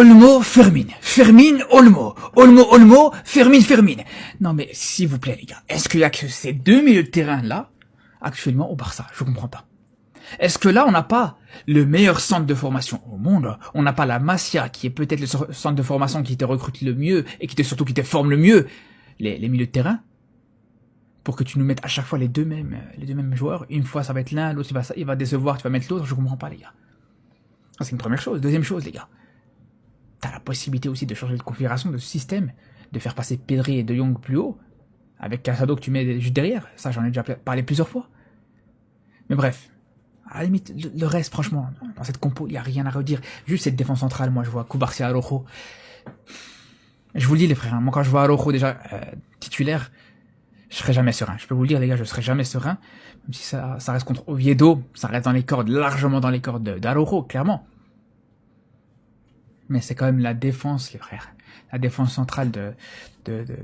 Olmo, Fermin. Fermin, Olmo. Olmo, Olmo, Fermin, Fermin. Non mais, s'il vous plaît les gars, est-ce qu'il y a que ces deux milieux de terrain là, actuellement au Barça? Je comprends pas. Est-ce que là on n'a pas le meilleur centre de formation au monde? On n'a pas la Masia qui est peut-être le centre de formation qui te recrute le mieux et surtout qui te forme le mieux les milieux de terrain? Pour que tu nous mettes à chaque fois les deux mêmes joueurs. Une fois ça va être l'un, l'autre il va décevoir, tu vas mettre l'autre, je comprends pas les gars. Ça c'est une première chose. Deuxième chose les gars. T'as la possibilité aussi de changer de configuration, de système, de faire passer Pedri et De Jong plus haut, avec Casado que tu mets juste derrière. Ça, j'en ai déjà parlé plusieurs fois. Mais bref, à la limite, le reste, franchement, dans cette compo, il n'y a rien à redire. Juste cette défense centrale, moi, je vois Cubarsí, Araujo. Je vous le dis, les frères, moi, quand je vois Araujo déjà titulaire, je serai jamais serein. Je peux vous le dire, les gars, je serai jamais serein. Même si ça reste contre Oviedo, ça reste dans les cordes, largement dans les cordes d'Araujo, clairement. Mais c'est quand même la défense, les frères. La défense centrale de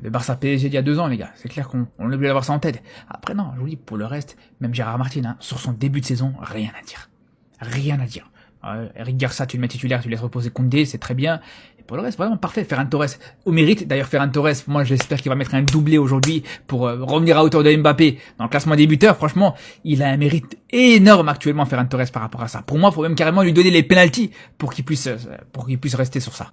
Barça PSG il y a 2 ans, les gars. C'est clair qu'on oublie d'avoir ça en tête. Après, non, je vous dis, pour le reste, même Gérard Martin, hein, sur son début de saison, rien à dire. Rien à dire. Eric Garça, tu le mets titulaire, tu laisses reposer Koundé, c'est très bien. Et pour le reste, vraiment parfait. Ferran Torres, au mérite. D'ailleurs, Ferran Torres, moi, j'espère qu'il va mettre un doublé aujourd'hui pour revenir à hauteur de Mbappé dans le classement des buteurs. Franchement, il a un mérite énorme actuellement, Ferran Torres, par rapport à ça. Pour moi, il faut même carrément lui donner les pénaltys pour qu'il puisse rester sur ça.